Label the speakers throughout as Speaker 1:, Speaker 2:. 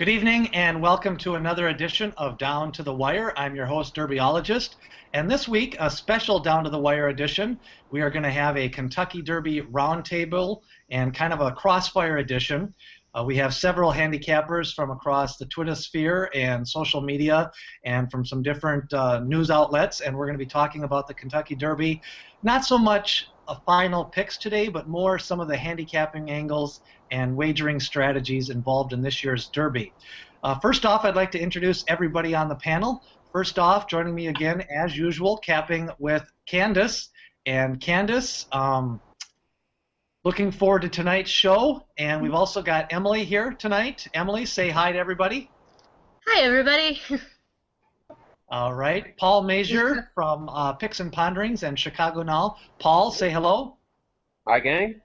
Speaker 1: Good evening and welcome to another edition of Down to the Wire. I'm your host, Derbyologist, and this week, a special Down to the Wire edition. We are going to have a Kentucky Derby roundtable and kind of a crossfire edition. We have several handicappers from across the Twitter sphere and social media and from some different news outlets, and we're going to be talking about the Kentucky Derby. Not so much final picks today, but more some of the handicapping angles and wagering strategies involved in this year's Derby. First off, I'd like to introduce everybody on the panel. First off, joining me again, as usual, capping with Candace. And Candace, looking forward to tonight's show. And we've also got Emily here tonight. Emily, say hi to everybody.
Speaker 2: Hi, everybody.
Speaker 1: All right. Paul Mazur from Picks and Ponderings and Chicago Now. Paul, say hello.
Speaker 3: Hi, gang.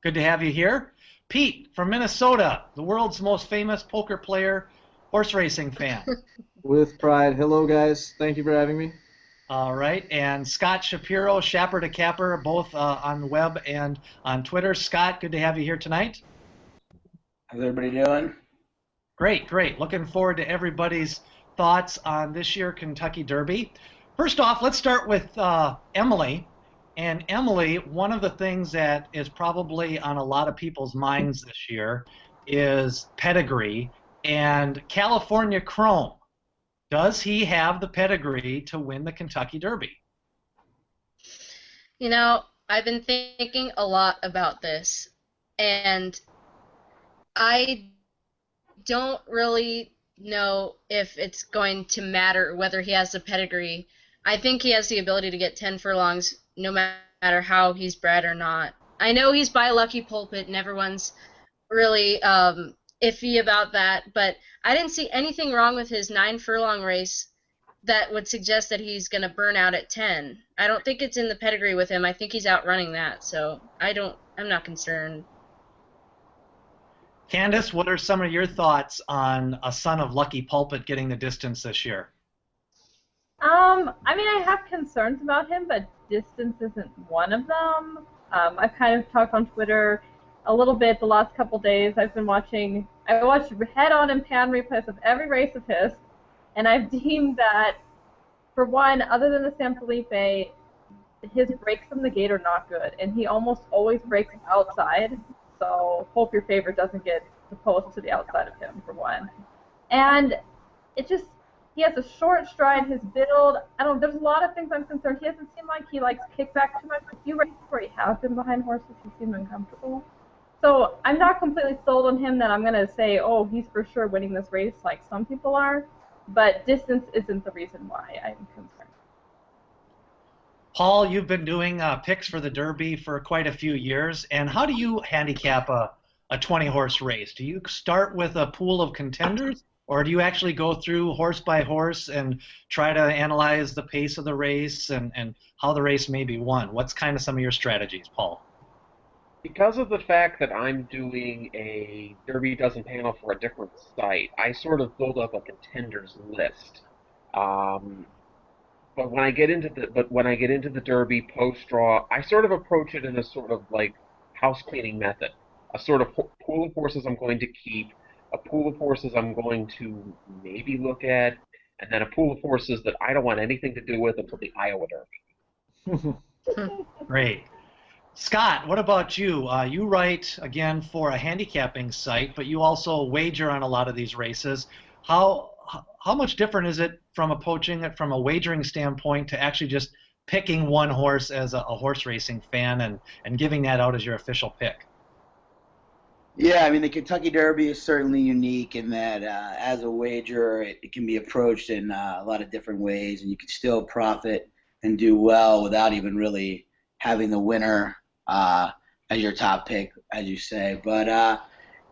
Speaker 1: Good to have you here. Pete from Minnesota, the world's most famous poker player, horse racing fan.
Speaker 4: With pride. Hello, guys. Thank you for having me.
Speaker 1: All right. And Scott Shapiro, Shapper to Capper, both on the web and on Twitter. Scott, good to have you here tonight.
Speaker 5: How's everybody doing?
Speaker 1: Great, great. Looking forward to everybody's thoughts on this year Kentucky Derby. First off, let's start with Emily. And Emily, one of the things that is probably on a lot of people's minds this year is pedigree and California Chrome. Does he have the pedigree to win the Kentucky Derby?
Speaker 2: You know, I've been thinking a lot about this, and I don't really know if it's going to matter whether he has the pedigree. I think he has the ability to get 10 furlongs no matter how he's bred or not. I know he's by Lucky Pulpit, and everyone's really iffy about that, but I didn't see anything wrong with his 9 furlong race that would suggest that he's going to burn out at 10. I don't think it's in the pedigree with him. I think he's outrunning that, so I'm not concerned.
Speaker 1: Candace, what are some of your thoughts on a son of Lucky Pulpit getting the distance this year?
Speaker 6: I mean, I have concerns about him, but distance isn't one of them. I've kind of talked on Twitter a little bit the last couple days. I watched head-on and pan replays of every race of his, and I've deemed that, for one, other than the San Felipe, his breaks from the gate are not good, and he almost always breaks outside, so hope your favorite doesn't get the post to the outside of him, for one. And he has a short stride, his build. There's a lot of things I'm concerned. He doesn't seem like he likes kickback too much. A few races where he has been behind horses, he seemed uncomfortable. So I'm not completely sold on him that I'm going to say, oh, he's for sure winning this race like some people are. But distance isn't the reason why I'm concerned.
Speaker 1: Paul, you've been doing picks for the Derby for quite a few years. And how do you handicap a 20-horse race? Do you start with a pool of contenders? Or do you actually go through horse by horse and try to analyze the pace of the race and how the race may be won? What's kind of some of your strategies, Paul?
Speaker 3: Because of the fact that I'm doing a Derby Dozen panel for a different site, I sort of build up a contenders list. But when I get into the Derby post-draw, I sort of approach it in a sort of like house cleaning method. A sort of pool of horses I'm going to keep, a pool of horses I'm going to maybe look at, and then a pool of horses that I don't want anything to do with until the Iowa Derby.
Speaker 1: Great. Scott, what about you? You write, again, for a handicapping site, but you also wager on a lot of these races. How much different is it from approaching it from a wagering standpoint to actually just picking one horse as a horse racing fan and giving that out as your official pick?
Speaker 5: Yeah, I mean, the Kentucky Derby is certainly unique in that as a wagerer, it can be approached in a lot of different ways, and you can still profit and do well without even really having the winner as your top pick, as you say. But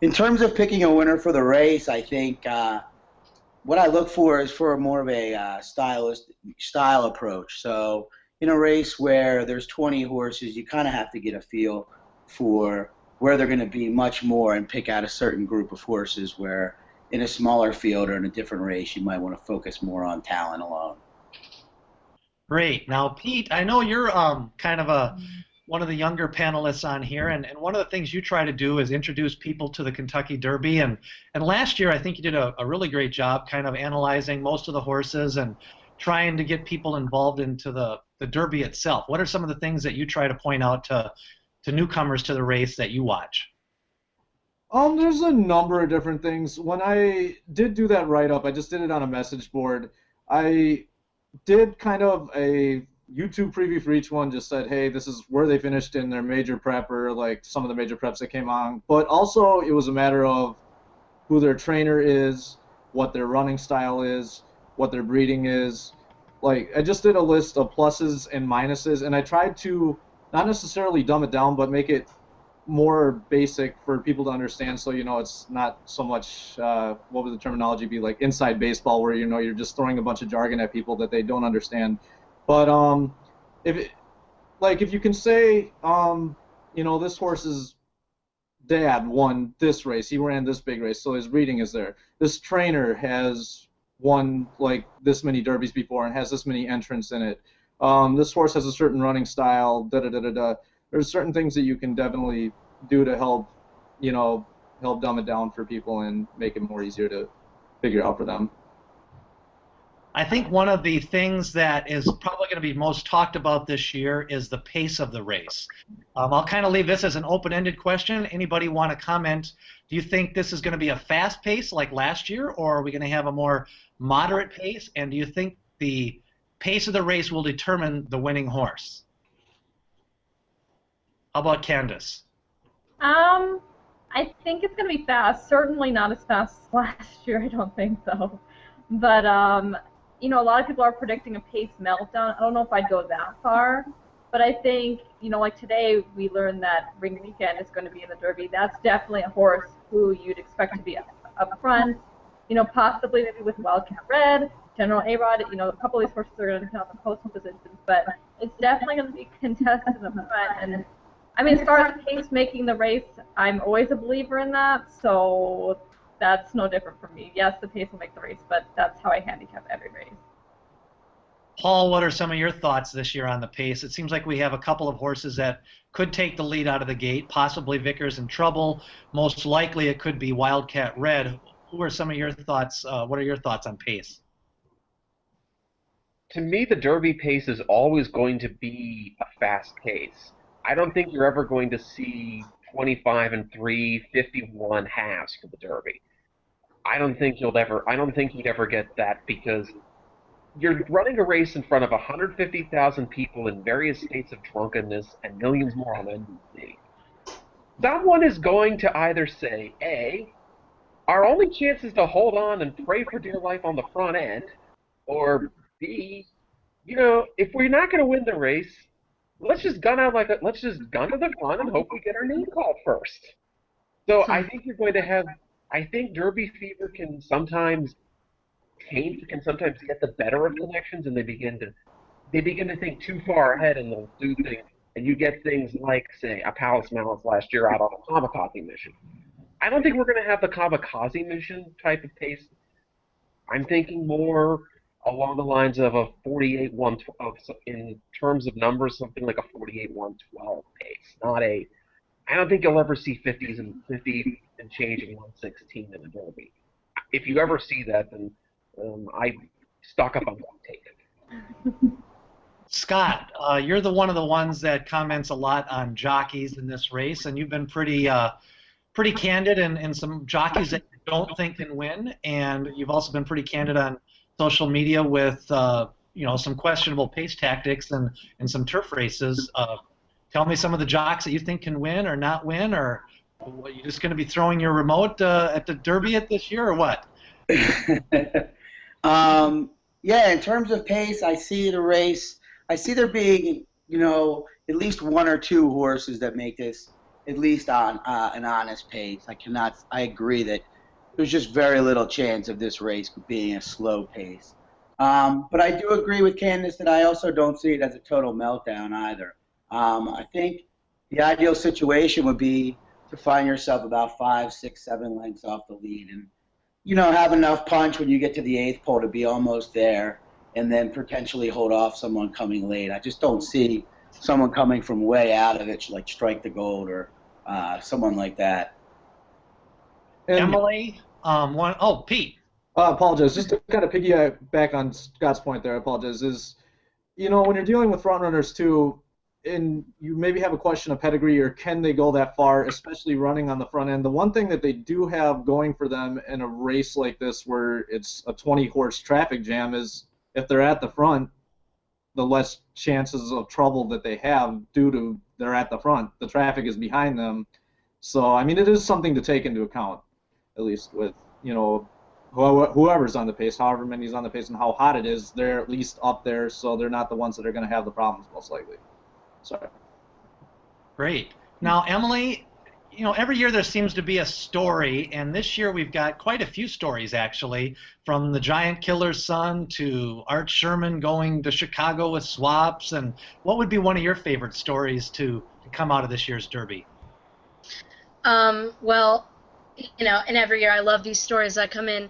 Speaker 5: in terms of picking a winner for the race, I think what I look for is for more of a style approach. So in a race where there's 20 horses, you kind of have to get a feel for where they're going to be much more and pick out a certain group of horses, where in a smaller field or in a different race you might want to focus more on talent alone.
Speaker 1: Great. Now, Pete, I know you're kind of a one of the younger panelists on here, and one of the things you try to do is introduce people to the Kentucky Derby. And last year, I think you did a really great job kind of analyzing most of the horses and trying to get people involved into the Derby itself. What are some of the things that you try to point out to newcomers to the race that you watch?
Speaker 4: There's a number of different things. When I did do that write-up, I just did it on a message board. I did kind of a YouTube preview for each one, just said, hey, this is where they finished in their major prep, or like some of the major preps that came on. But also it was a matter of who their trainer is, what their running style is, what their breeding is. Like, I just did a list of pluses and minuses, and I tried to not necessarily dumb it down, but make it more basic for people to understand, so it's not so much what would the terminology be, like inside baseball, where you're just throwing a bunch of jargon at people that they don't understand. But if you can say this horse's dad won this race, he ran this big race, so his breeding is there. This trainer has won like this many derbies before and has this many entrants in it. This horse has a certain running style. There's certain things that you can definitely do to help dumb it down for people and make it more easier to figure out for them.
Speaker 1: I think one of the things that is probably going to be most talked about this year is the pace of the race. I'll kind of leave this as an open-ended question. Anybody want to comment? Do you think this is going to be a fast pace like last year, or are we going to have a more moderate pace? And do you think the pace of the race will determine the winning horse? How about Candace?
Speaker 6: I think it's going to be fast. Certainly not as fast as last year. I don't think so. But a lot of people are predicting a pace meltdown. I don't know if I'd go that far, but I think like today we learned that Ring Weekend is going to be in the Derby. That's definitely a horse who you'd expect to be up front. Possibly maybe with Wildcat Red, General A-Rod. A couple of these horses are going to be on the postal positions, but it's definitely going to be contested up front. And I mean, as far as pace making the race, I'm always a believer in that, so that's no different for me. Yes, the pace will make the race, but that's how I handicap every race.
Speaker 1: Paul, what are some of your thoughts this year on the pace? It seems like we have a couple of horses that could take the lead out of the gate, possibly Vickers in trouble. Most likely it could be Wildcat Red. Who are some of your thoughts? What are your thoughts on pace?
Speaker 3: To me, the Derby pace is always going to be a fast pace. I don't think you're ever going to see 25-3, 51 halves for the Derby. I don't think you'd ever get that, because you're running a race in front of 150,000 people in various states of drunkenness and millions more on NBC. Someone is going to either say, A, our only chance is to hold on and pray for dear life on the front end, or B, if we're not going to win the race, let's just gun to the front and hope we get our name called first. So I think you're going to have. I think Derby fever can sometimes get the better of connections, and they begin to think too far ahead, and they'll do things, and you get things like, say, a Palace Malice last year out on a kamikaze mission. I don't think we're going to have the kamikaze mission type of pace. I'm thinking more along the lines of a 48-112, in terms of numbers, something like a 48-112 pace. I don't think you'll ever see 50s and 50 and changing 116 in the Derby. If you ever see that, then I stock up on one take.
Speaker 1: Scott, you're one of the ones that comments a lot on jockeys in this race, and you've been pretty candid in some jockeys that you don't think can win, and you've also been pretty candid on social media with some questionable pace tactics and some turf races. Tell me some of the jocks that you think can win or not win, or are you just going to be throwing your remote at the Derby this year, or what?
Speaker 5: Yeah, in terms of pace, I see the race. I see there being, at least one or two horses that make this at least on an honest pace. I agree that there's just very little chance of this race being a slow pace. But I do agree with Candace that I also don't see it as a total meltdown either. I think the ideal situation would be to find yourself about 5, 6, 7 lengths off the lead and, have enough punch when you get to the 8th pole to be almost there and then potentially hold off someone coming late. I just don't see someone coming from way out of it, like Strike the Gold or someone like that.
Speaker 4: And
Speaker 1: Emily, Pete.
Speaker 4: I apologize. Just to kind of piggyback on Scott's point there, I apologize. When you're dealing with front runners too, and you maybe have a question of pedigree or can they go that far, especially running on the front end. The one thing that they do have going for them in a race like this where it's a 20-horse traffic jam is if they're at the front, the less chances of trouble that they have due to they're at the front. The traffic is behind them. So, I mean, it is something to take into account, at least with, whoever's on the pace, however many's on the pace and how hot it is, they're at least up there, so they're not the ones that are going to have the problems most likely. Sorry.
Speaker 1: Great. Now, Emily, every year there seems to be a story, and this year we've got quite a few stories, actually, from the Giant Killer's son to Art Sherman going to Chicago with swaps. And what would be one of your favorite stories to come out of this year's Derby?
Speaker 2: Well, and every year I love these stories that come in.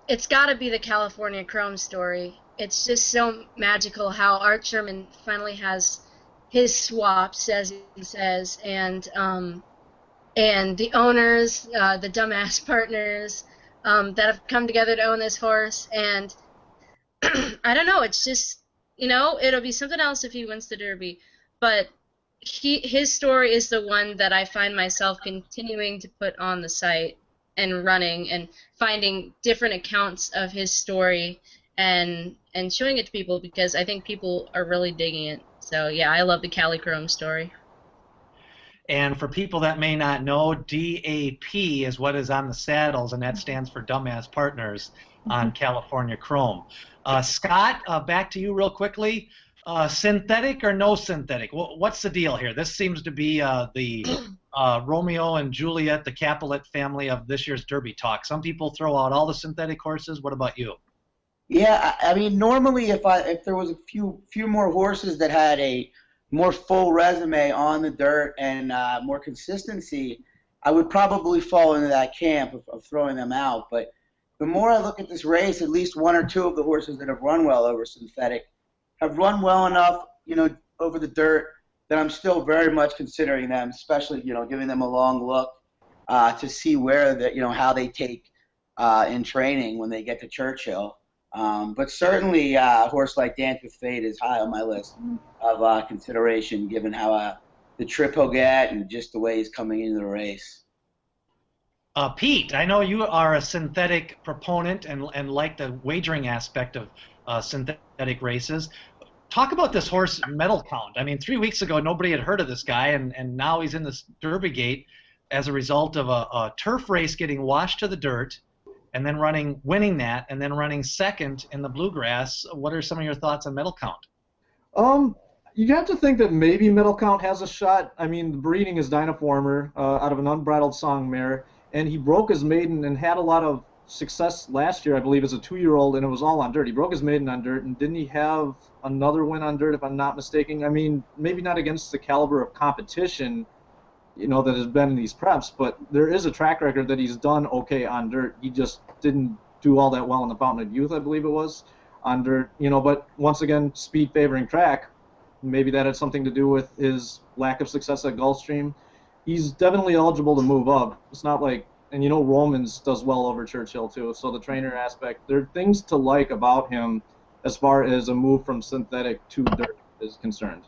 Speaker 2: It's got to be the California Chrome story. It's just so magical how Art Sherman finally has his swaps, as he says, and the owners, the dumbass partners that have come together to own this horse. And I don't know, it's just, it'll be something else if he wins the Derby. But his story is the one that I find myself continuing to put on the site and running and finding different accounts of his story and showing it to people because I think people are really digging it. So, yeah, I love the Cali Chrome story.
Speaker 1: And for people that may not know, DAP is what is on the saddles, and that stands for Dumbass Partners on California Chrome. Scott, back to you real quickly. Synthetic or no synthetic? What's the deal here? This seems to be the Romeo and Juliet, the Capulet family of this year's Derby talk. Some people throw out all the synthetic horses. What about you?
Speaker 5: Yeah, I mean, normally if there was a few more horses that had a more full resume on the dirt and more consistency, I would probably fall into that camp of throwing them out. But the more I look at this race, at least one or two of the horses that have run well over synthetic have run well enough, over the dirt that I'm still very much considering them, especially, giving them a long look to see where how they take in training when they get to Churchill. But certainly a horse like Dance with Fate is high on my list of consideration, given how the trip he'll get and just the way he's coming into the race.
Speaker 1: Pete, I know you are a synthetic proponent and like the wagering aspect of synthetic races. Talk about this horse medal count. I mean, 3 weeks ago nobody had heard of this guy, and now he's in this Derby gate as a result of a turf race getting washed to the dirt, and then winning that, and then running second in the bluegrass. What are some of your thoughts on medal count?
Speaker 4: You have to think that maybe medal count has a shot. I mean, the breeding is Dynaformer out of an unbridled song mare, and he broke his maiden and had a lot of success last year, I believe, as a 2-year-old, and it was all on dirt. He broke his maiden on dirt, and didn't he have another win on dirt, if I'm not mistaken? I mean, maybe not against the caliber of competition, that has been in these preps, but there is a track record that he's done okay on dirt. He just didn't do all that well in the Fountain of Youth, I believe it was, on dirt. But once again, speed favoring track. Maybe that had something to do with his lack of success at Gulfstream. He's definitely eligible to move up. It's not like, and Romans does well over Churchill too, so the trainer aspect, there are things to like about him as far as a move from synthetic to dirt is concerned.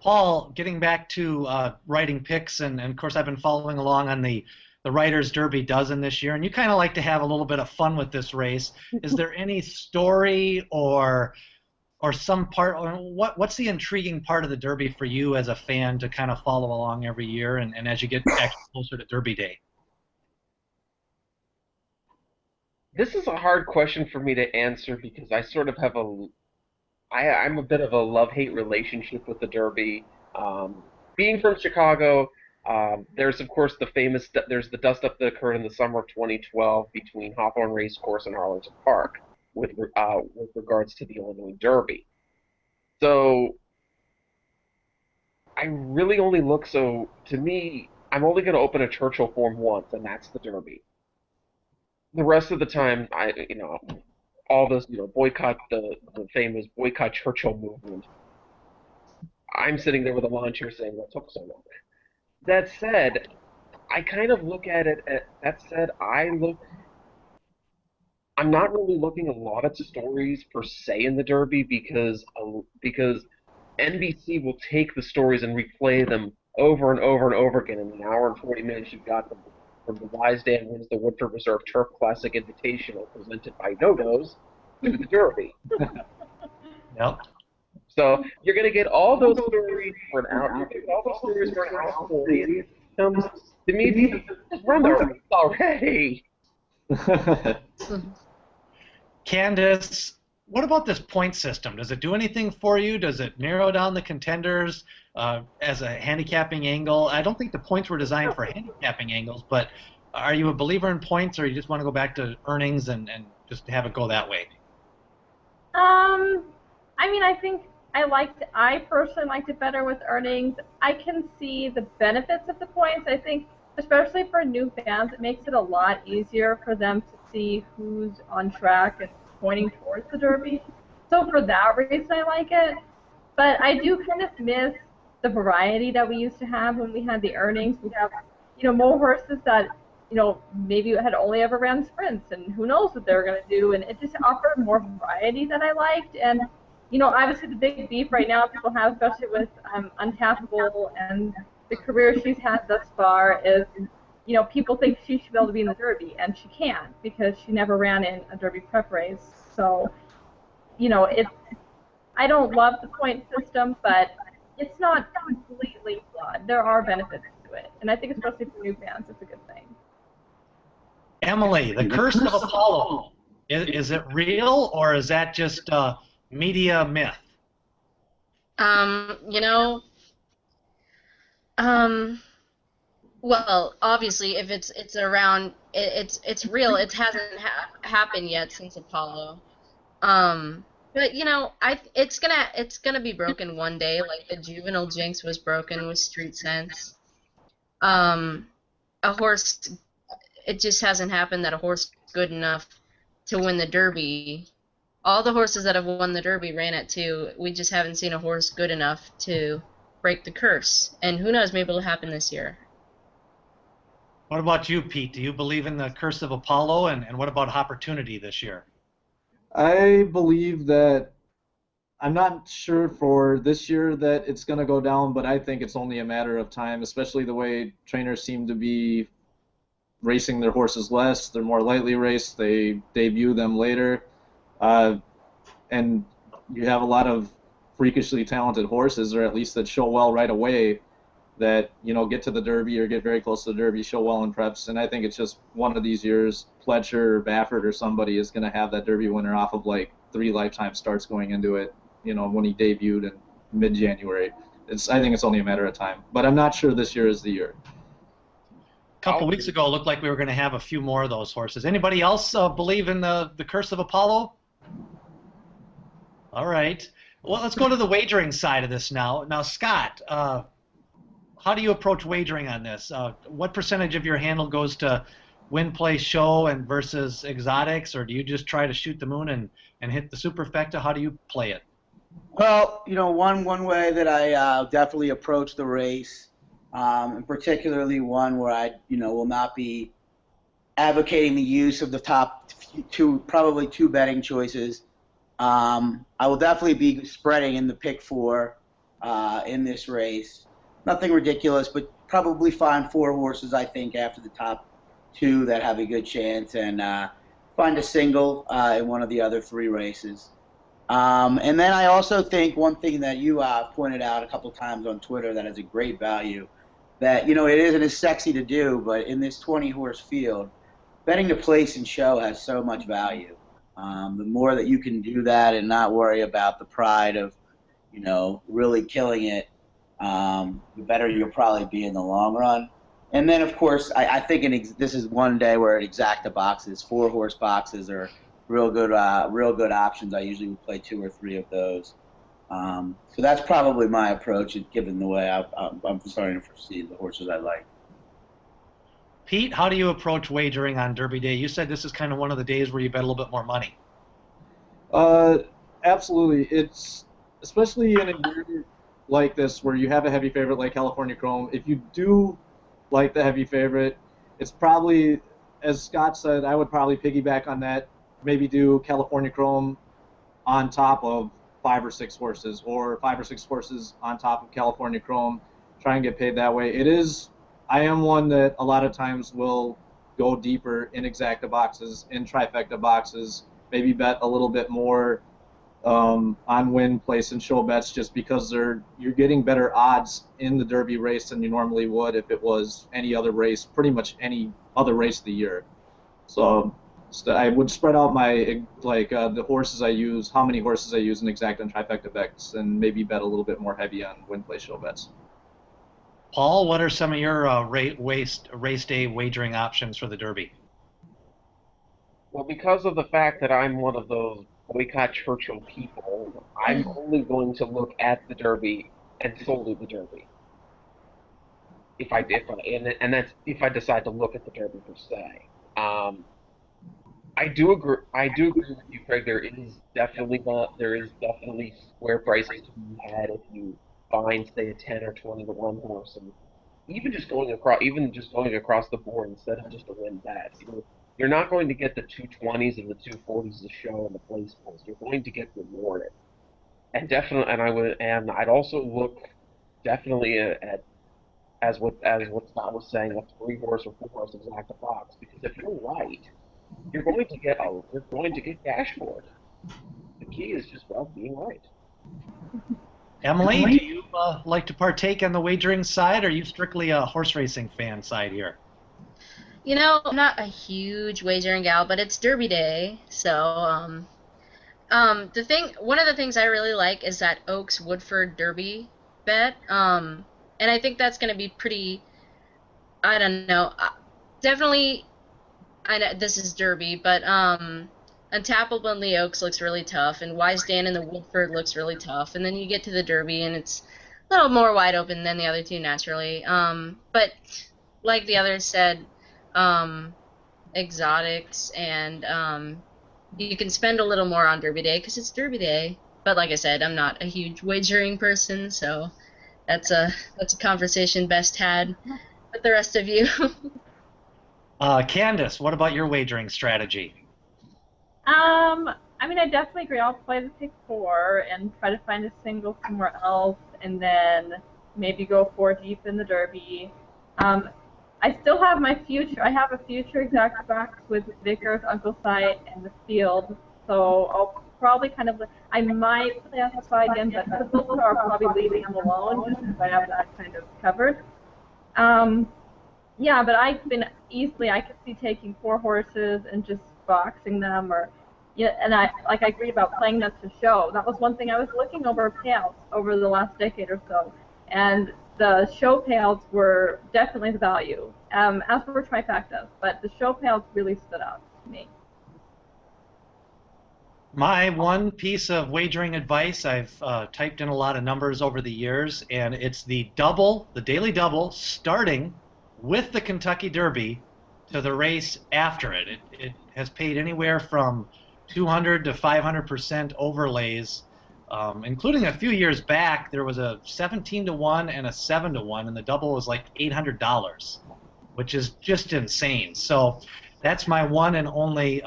Speaker 1: Paul, getting back to writing picks, and of course I've been following along on the Writers' Derby Dozen this year, and you kind of like to have a little bit of fun with this race. Is there any story or some part, what's the intriguing part of the Derby for you as a fan to kind of follow along every year and as you get actually closer to Derby Day?
Speaker 3: This is a hard question for me to answer because I sort of have I'm a bit of a love-hate relationship with the Derby. Being from Chicago, there's of course there's the dust-up that occurred in the summer of 2012 between Hawthorne Racecourse and Arlington Park with regards to the Illinois Derby. So I really only to me, I'm only going to open a Churchill form once, and that's the Derby. The rest of the time, all this, boycott the famous boycott Churchill movement. I'm sitting there with a lawn chair saying, what took so long? That said, I kind of look at it, that said, I'm not really looking a lot at stories per se in the Derby because NBC will take the stories and replay them over and over and over again in the hour and 40 minutes you've got from the Wisedan wins the Woodford Reserve Turf Classic Invitational presented by No-Nos to the Derby.
Speaker 1: Yep.
Speaker 3: So you're going to get all those stories for an hour. You get all those stories for an hour 40. It comes to me to run the race already.
Speaker 1: Candace, what about this point system? Does it do anything for you? Does it narrow down the contenders as a handicapping angle? I don't think the points were designed for handicapping angles, but are you a believer in points, or you just want to go back to earnings and just have it go that way?
Speaker 6: I mean, I think I personally liked it better with earnings. I can see the benefits of the points. I think, especially for new fans, it makes it a lot easier for them to see who's on track and pointing towards the Derby. So for that reason, I like it. But I do kind of miss the variety that we used to have when we had the earnings. We have, more horses that, maybe had only ever ran sprints, and who knows what they were going to do. And it just offered more variety that I liked. And, obviously the big beef right now people have, especially with Untappable and the career she's had thus far, is, people think she should be able to be in the Derby, and she can't because she never ran in a Derby prep race. So, I don't love the point system, but it's not completely flawed. There are benefits to it, and I think especially for new fans, it's a good thing.
Speaker 1: Emily, the curse of Apollo, is it real, or is that just media myth?
Speaker 2: Well, obviously, if it's around, it's real. It hasn't happened yet since Apollo. But it's gonna be broken one day, like the juvenile jinx was broken with Street Sense. A horse, it just hasn't happened that a horse is good enough to win the Derby. All the horses that have won the Derby ran at 2. We just haven't seen a horse good enough to break the curse. And who knows, maybe it'll happen this year.
Speaker 1: What about you, Pete? Do you believe in the curse of Apollo, and what about opportunity this year?
Speaker 4: I believe that, I'm not sure for this year that it's going to go down, but I think it's only a matter of time, especially the way trainers seem to be racing their horses less. They're more lightly raced. They debut them later. And you have a lot of freakishly talented horses, or at least that show well right away, that get to the Derby or get very close to the Derby, show well in preps. And I think it's just one of these years, Pletcher or Baffert or somebody is going to have that Derby winner off of like 3 lifetime starts going into it, when he debuted in mid-January. I think it's only a matter of time, but I'm not sure this year is the year.
Speaker 1: A couple weeks ago, it looked like we were going to have a few more of those horses. Anybody else believe in the curse of Apollo? All right. Well, let's go to the wagering side of this now. Now, Scott, how do you approach wagering on this? What percentage of your handle goes to win, play, show, and versus exotics, or do you just try to shoot the moon and hit the superfecta? How do you play it?
Speaker 5: Well, one way that I definitely approach the race, and particularly one where I, will not be advocating the use of the top probably two betting choices. I will definitely be spreading in the pick 4 in this race. Nothing ridiculous, but probably find 4 horses, I think, after the top 2 that have a good chance, and find a single in one of the other 3 races. And then I also think one thing that you pointed out a couple times on Twitter that has a great value, that, it isn't as sexy to do, but in this 20-horse field, betting the place and show has so much value. The more that you can do that and not worry about the pride of, really killing it, the better you'll probably be in the long run. And then, of course, I think this is one day where at exacta boxes, 4-horse boxes are real good options. I usually would play 2 or 3 of those. So that's probably my approach, given the way I'm starting to foresee the horses I like.
Speaker 1: Pete, how do you approach wagering on Derby Day? You said this is kind of one of the days where you bet a little bit more money.
Speaker 4: Uh, Absolutely. It's especially in a year like this where you have a heavy favorite like California Chrome. If you do like the heavy favorite, it's probably, as Scott said, I would probably piggyback on that. Maybe do California Chrome on top of 5 or 6 horses, or 5 or 6 horses on top of California Chrome. Try and get paid that way. It is. I am one that a lot of times will go deeper in exacta boxes, in trifecta boxes, maybe bet a little bit more on win, place, and show bets, just because you're getting better odds in the Derby race than you normally would if it was any other race, pretty much any other race of the year. So I would spread out my the horses I use, how many horses I use in exacta and trifecta bets, and maybe bet a little bit more heavy on win, place, show bets.
Speaker 1: Paul, what are some of your race day wagering options for the Derby?
Speaker 3: Well, because of the fact that I'm one of those boycott Churchill people, I'm only going to look at the Derby and solely the Derby. And that's if I decide to look at the Derby per se. I do agree. I do agree with you, Craig. There is definitely square prices to be had if you find, say, a 10 or 20 to 1 horse, and even just going across the board instead of just a win bet. You're not going to get the 220s and the 240s to show in the place polls. You're going to get rewarded, and definitely, and I'd also look definitely at as what Scott was saying, a 3 horse or 4 horse exacta box, because if you're right, you're going to get cash for it. The key is just being right.
Speaker 1: Emily, do you like to partake on the wagering side, or are you strictly a horse racing fan side here?
Speaker 2: I'm not a huge wagering gal, but it's Derby Day, so one of the things I really like is that Oaks Woodford Derby bet, and I think that's going to be pretty. I don't know, definitely. I know this is Derby, but Untappable in the Oaks looks really tough, and Wise Dan in the Woodford looks really tough, and then you get to the Derby, and it's a little more wide open than the other two naturally. But like the others said, exotics, and you can spend a little more on Derby Day because it's Derby Day. But like I said, I'm not a huge wagering person, so that's a conversation best had with the rest of you.
Speaker 1: Candace, what about your wagering strategy?
Speaker 6: I mean, I definitely agree. I'll play the pick 4 and try to find a single somewhere else, and then maybe go 4 deep in the Derby. I still have my future. I have a future exact box with Vickers, Uncle Sight, and the field. So I'll probably I might play Uncle again, but for the most part, I'll probably leave him alone just because I have that kind of covered. Yeah, but I could see taking 4 horses and just boxing them, and I agreed about playing them to show. That was one thing I was looking over payouts over the last decade or so, and the show payouts were definitely the value, as were trifectas, but the show payouts really stood out to me.
Speaker 1: My one piece of wagering advice, I've typed in a lot of numbers over the years, and it's the daily double, starting with the Kentucky Derby to the race after it. It has paid anywhere from 200 to 500% overlays, including a few years back. There was a 17 to 1 and a 7 to 1, and the double was like $800, which is just insane. So that's my one and only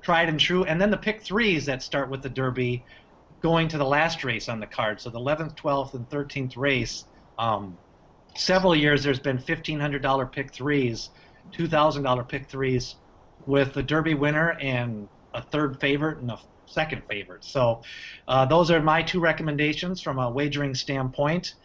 Speaker 1: tried and true. And then the pick 3s that start with the Derby going to the last race on the card. So the 11th, 12th, and 13th race. Several years there's been $1,500 pick 3s, $2,000 pick 3s with the Derby winner and a third favorite and a second favorite. So those are my 2 recommendations from a wagering standpoint.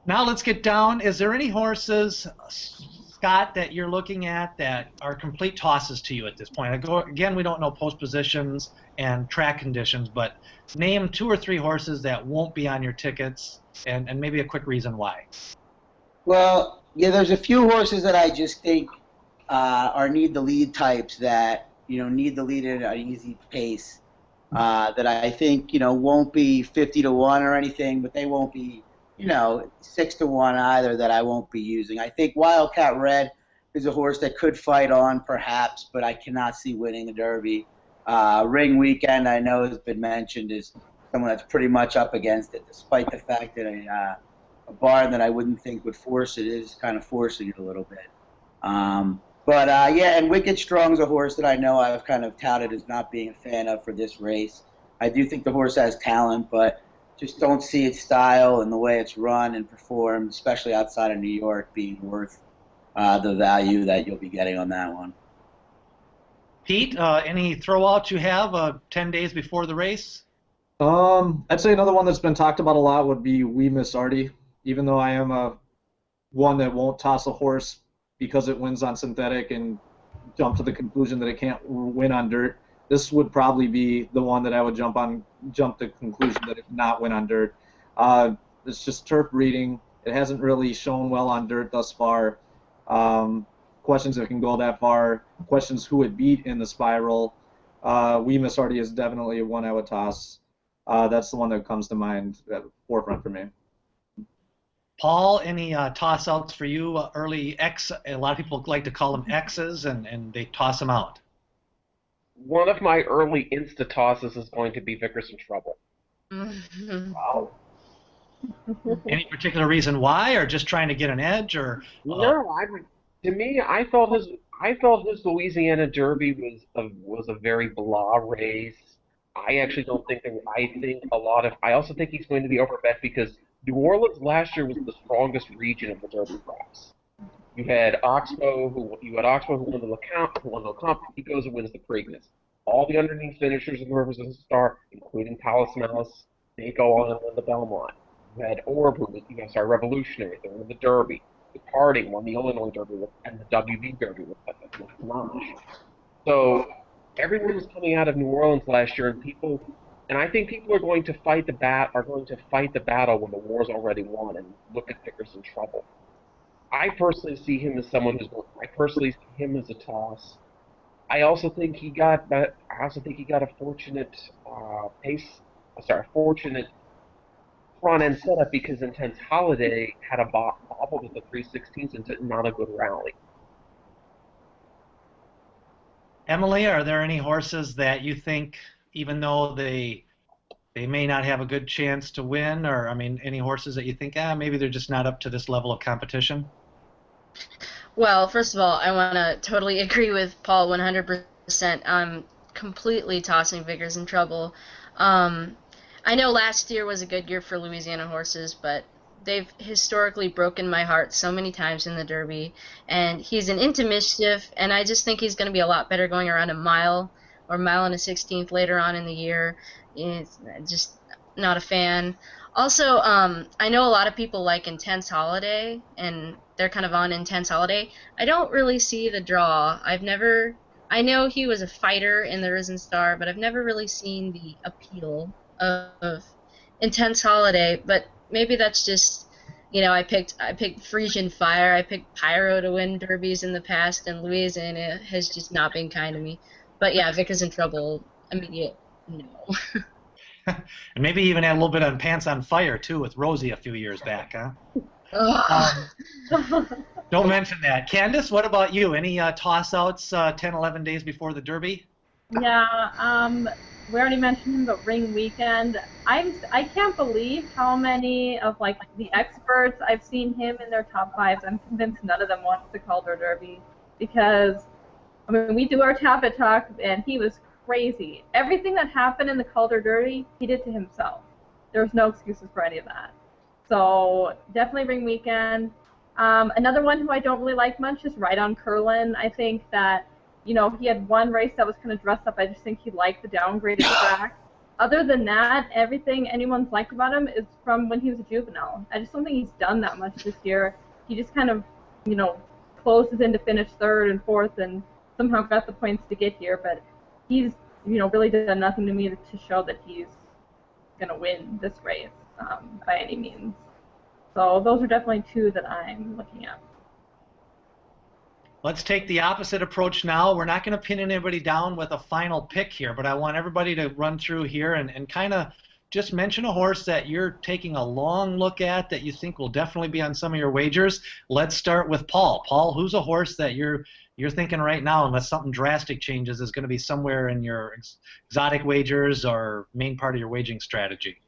Speaker 1: Now let's get down. Is there any horses, Scott, that you're looking at that are complete tosses to you at this point? Again, we don't know post positions and track conditions, but name 2 or 3 horses that won't be on your tickets, and maybe a quick reason why.
Speaker 5: Well, yeah, there's a few horses that I just think are need the lead types that need the lead at an easy pace. That I think won't be 50 to 1 or anything, but they won't be 6 to 1 either that I won't be using. I think Wildcat Red is a horse that could fight on perhaps, but I cannot see winning the Derby. Ring Weekend, I know, has been mentioned as someone that's pretty much up against it, despite the fact that a barn that I wouldn't think would force it is kind of forcing it a little bit. Yeah, and Wicked Strong's a horse that I know I've kind of touted as not being a fan of for this race. I do think the horse has talent, but just don't see its style and the way it's run and performed, especially outside of New York, being worth the value that you'll be getting on that one.
Speaker 1: Pete, any throwouts you have 10 days before the race?
Speaker 4: I'd say another one that's been talked about a lot would be We Miss Artie. Even though I am one that won't toss a horse because it wins on synthetic and jump to the conclusion that it can't win on dirt, this would probably be the one that I would jump to the conclusion that it cannot win on dirt. It's just turf breeding. It hasn't really shown well on dirt thus far. Questions if it can go that far. Questions who it beat in the spiral. We Miss Artie is definitely one I would toss. That's the one that comes to mind at the forefront for me.
Speaker 1: Paul, any toss-outs for you? Early X, a lot of people like to call them X's, and they toss them out.
Speaker 3: One of my early insta tosses is going to be Vickers in Trouble.
Speaker 1: Wow. Any particular reason why, or just trying to get an edge, or?
Speaker 3: No, to me, I felt his Louisiana Derby was a very blah race. I actually don't think that. I also think he's going to be overbet because New Orleans last year was the strongest region of the Derby class. You had Oxbow, who won the LeCompte. He goes and wins the Preakness. All the underneath finishers in the Rivers of the Star, including Palace Mouse, they go on and win the Belmont. You had Orb, who was Revolutionary. They won the Derby. Departing won the Illinois Derby and the WV Derby with Mosh. So everyone was coming out of New Orleans last year, and I think people are going to fight the battle when the war's already won and look at Vickers in Trouble. I personally see him as a toss. I also think he got a fortunate front end setup because Intense Holiday had a bobbled at the 3/16 and not a good rally.
Speaker 1: Emily, are there any horses that you think, even though they may not have a good chance to win, or any horses that you think maybe they're just not up to this level of competition?
Speaker 2: Well, first of all, I want to totally agree with Paul 100%. I'm completely tossing Vickers in Trouble. I know last year was a good year for Louisiana horses, but they've historically broken my heart so many times in the Derby, and he's an into mischief, and I just think he's going to be a lot better going around a mile or mile and a 16th later on in the year. It's just not a fan. Also, I know a lot of people like Intense Holiday, and they're kind of on Intense Holiday. I don't really see the draw. I know he was a fighter in the Risen Star, but I've never really seen the appeal of Intense Holiday. But maybe that's just, I picked Frisian Fire, I picked Pyro to win derbies in the past, and Louisiana has just not been kind to me. But yeah, Vickers in Trouble, immediate no.
Speaker 1: And maybe even had a little bit on Pants on Fire, too, with Rosie a few years back, huh? Don't mention that. Candace, what about you? Any toss-outs 10, 11 days before the Derby?
Speaker 6: Yeah, we already mentioned him, but Ring Weekend. I can't believe how many of the experts I've seen him in their top fives. I'm convinced none of them watched the Calder Derby because we do our Tappet Talk, and he was crazy. Everything that happened in the Calder Derby, he did to himself. There was no excuses for any of that. So definitely Ring Weekend. Another one who I don't really like much is Right on Curlin. I think that, he had one race that was kind of dressed up. I just think he liked the downgraded track. Other than that, everything anyone's liked about him is from when he was a juvenile. I just don't think he's done that much this year. He just kind of, closes in to finish third and fourth and somehow got the points to get here. But he's, really done nothing to me to show that he's going to win this race by any means. So those are definitely two that I'm looking at.
Speaker 1: Let's take the opposite approach now. We're not going to pin anybody down with a final pick here, but I want everybody to run through here and kind of just mention a horse that you're taking a long look at that you think will definitely be on some of your wagers. Let's start with Paul. Paul, who's a horse that you're thinking right now, unless something drastic changes, is going to be somewhere in your exotic wagers or main part of your wagering strategy?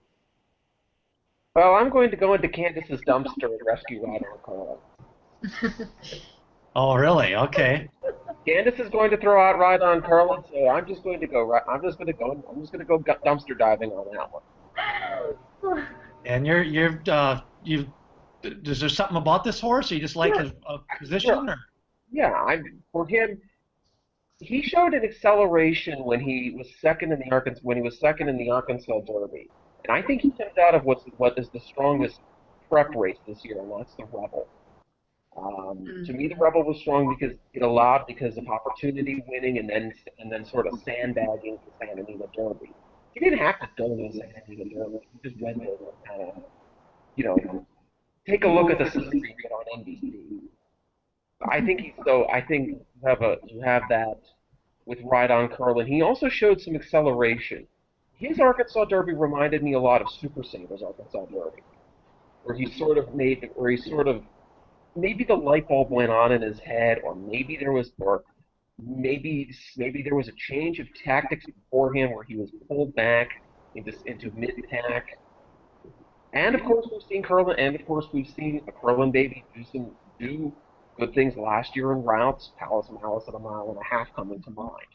Speaker 3: Well, I'm going to go into Candace's dumpster and rescue Ride on Carlin.
Speaker 1: Oh, really? Okay.
Speaker 3: Candace is going to throw out Ride on Carlin, so I'm just going to go. I'm just going to go dumpster diving on that one.
Speaker 1: And is there something about this horse, or you just like his position? Or?
Speaker 3: Yeah, for him. He showed an acceleration when he was second in the Arkansas Derby, and I think he comes out of what is the strongest prep race this year, and that's the Rebel. To me, the Rebel was strong because of opportunity winning and then sort of sandbagging the Santa Anita Derby. He didn't have to go to the Santa Anita Derby. He just went there and kind of, take a look at the scenery on NBC. I think you have that with Ride on Curlin. He also showed some acceleration. His Arkansas Derby reminded me a lot of Super Saver's Arkansas Derby, where maybe the light bulb went on in his head, or maybe there was a change of tactics for him where he was pulled back into mid-pack. And of course we've seen a Curlin baby do good things last year in routes. Palace Malice at 1.5 miles coming to mind.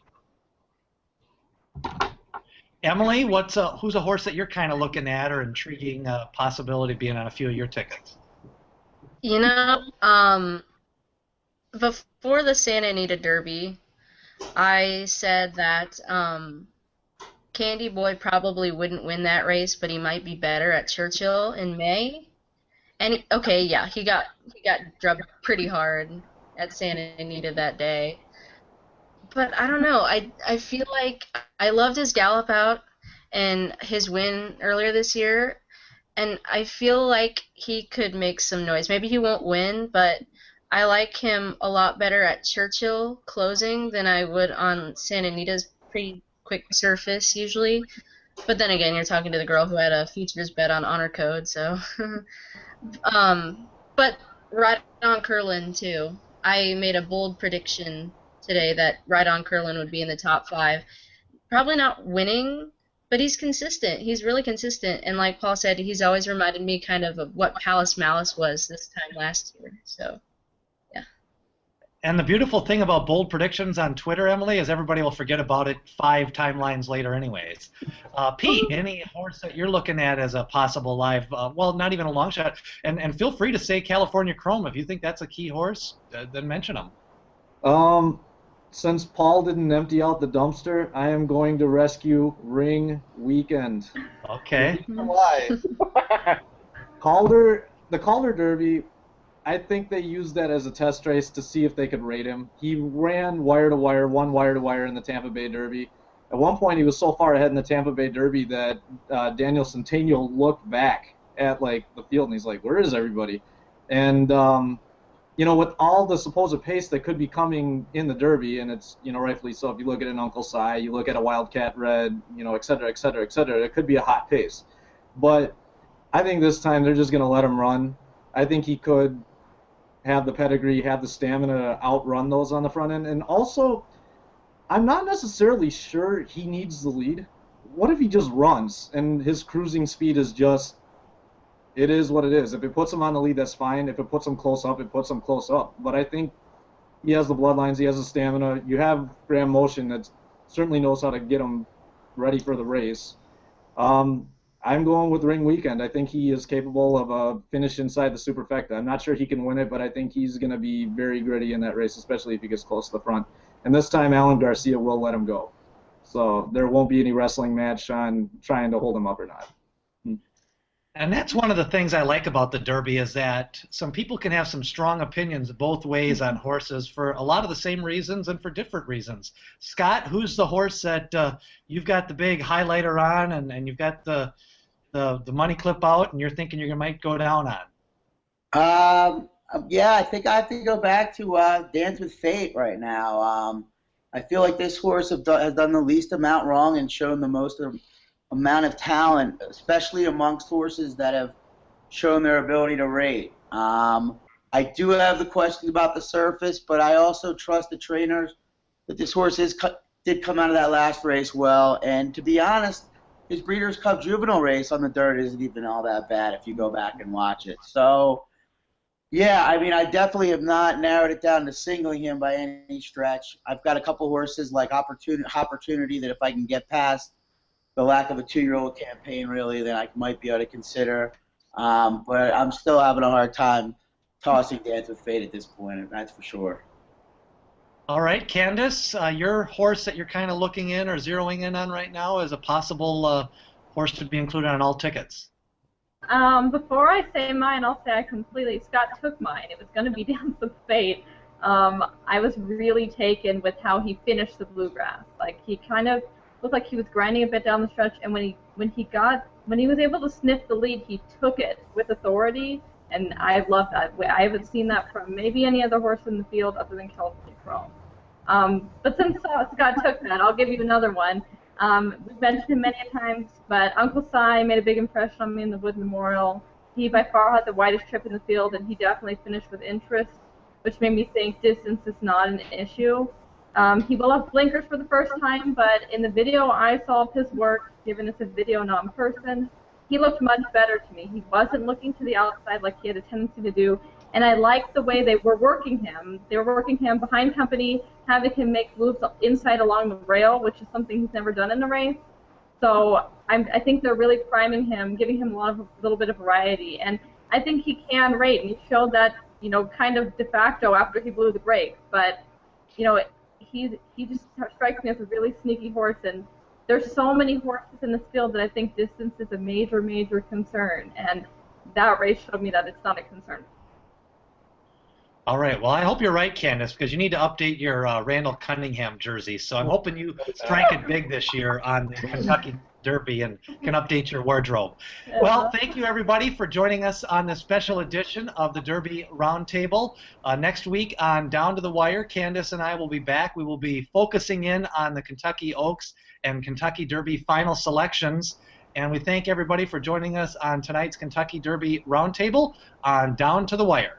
Speaker 1: Emily, who's a horse that you're kind of looking at or intriguing possibility of being on a few of your tickets?
Speaker 2: Before the Santa Anita Derby, I said that Candy Boy probably wouldn't win that race, but he might be better at Churchill in May. And he got drubbed pretty hard at Santa Anita that day. But I don't know. I feel like I loved his gallop out and his win earlier this year, and I feel like he could make some noise. Maybe he won't win, but I like him a lot better at Churchill closing than I would on Santa Anita's pretty quick surface usually. But then again, you're talking to the girl who had a futures bet on Honor Code, so. But Ride on Curlin too. I made a bold prediction today that Ride on Curlin would be in the top 5. Probably not winning, but he's consistent. He's really consistent, and like Paul said, he's always reminded me kind of what Palace Malice was this time last year. So, yeah.
Speaker 1: And the beautiful thing about bold predictions on Twitter, Emily, is everybody will forget about it 5 timelines later anyways. Pete, any horse that you're looking at as a possible live, well, not even a long shot, and feel free to say California Chrome. If you think that's a key horse, then mention them.
Speaker 4: Since Paul didn't empty out the dumpster, I am going to rescue Ring Weekend.
Speaker 1: Okay.
Speaker 4: Why? The Calder Derby, I think they used that as a test race to see if they could rate him. He ran wire to wire, won wire to wire in the Tampa Bay Derby. At one point, he was so far ahead in the Tampa Bay Derby that Daniel Centennial looked back at the field and he's like, "Where is everybody?" And with all the supposed pace that could be coming in the Derby, and it's rightfully so. If you look at an Uncle Si, you look at a Wildcat Red, et cetera, et cetera, et cetera, it could be a hot pace. But I think this time they're just going to let him run. I think he could have the pedigree, have the stamina to outrun those on the front end. And also, I'm not necessarily sure he needs the lead. What if he just runs and his cruising speed is just, it is what it is. If it puts him on the lead, that's fine. If it puts him close up, it puts him close up. But I think he has the bloodlines, he has the stamina. You have Graham Motion that certainly knows how to get him ready for the race. I'm going with Ring Weekend. I think he is capable of a finish inside the Superfecta. I'm not sure he can win it, but I think he's going to be very gritty in that race, especially if he gets close to the front. And this time, Alan Garcia will let him go. So there won't be any wrestling match on trying to hold him up or not.
Speaker 1: And that's one of the things I like about the Derby is that some people can have some strong opinions both ways on horses for a lot of the same reasons and for different reasons. Scott, who's the horse that you've got the big highlighter on and you've got the money clip out and you're thinking you might go down on?
Speaker 5: Yeah, I think I have to go back to Dance with Fate right now. I feel like this horse has done the least amount wrong and shown the most amount of talent, especially amongst horses that have shown their ability to rate. I do have the questions about the surface, but I also trust the trainers that this horse did come out of that last race well. And to be honest, his Breeders' Cup Juvenile race on the dirt isn't even all that bad if you go back and watch it. So, yeah, I mean, I definitely have not narrowed it down to singling him by any stretch. I've got a couple horses like Opportunity that if I can get past the lack of a 2-year-old campaign, really, then I might be able to consider. But I'm still having a hard time tossing Dance with Fate at this point, that's for sure.
Speaker 1: All right, Candace, your horse that you're kind of looking in or zeroing in on right now is a possible horse to be included on all tickets.
Speaker 6: Before I say mine, I'll say Scott took mine. It was going to be Dance with Fate. I was really taken with how he finished the Bluegrass. Like, he kind of looked like he was grinding a bit down the stretch, and when he was able to sniff the lead, he took it with authority, and I love that. I haven't seen that from maybe any other horse in the field other than California Chrome. But since Scott took that, I'll give you another one. We've mentioned him many times, but Uncle Si made a big impression on me in the Wood Memorial. He by far had the widest trip in the field, and he definitely finished with interest, which made me think distance is not an issue. He will have blinkers for the first time, but in the video I saw of his work, given it's a video, not in person, he looked much better to me. He wasn't looking to the outside like he had a tendency to do, and I liked the way they were working him. They were working him behind company, having him make moves inside along the rail, which is something he's never done in a race. So I think they're really priming him, giving him a little bit of variety, and I think he can rate, and he showed that, kind of de facto after he blew the brake. But, he just strikes me as a really sneaky horse, and there's so many horses in this field that I think distance is a major, major concern, and that race showed me that it's not a concern.
Speaker 1: All right. Well, I hope you're right, Candace, because you need to update your Randall Cunningham jersey. So I'm hoping you strike it big this year on the Kentucky Derby and can update your wardrobe. Well, thank you, everybody, for joining us on this special edition of the Derby Roundtable. Next week on Down to the Wire, Candace and I will be back. We will be focusing in on the Kentucky Oaks and Kentucky Derby final selections. And we thank everybody for joining us on tonight's Kentucky Derby Roundtable on Down to the Wire.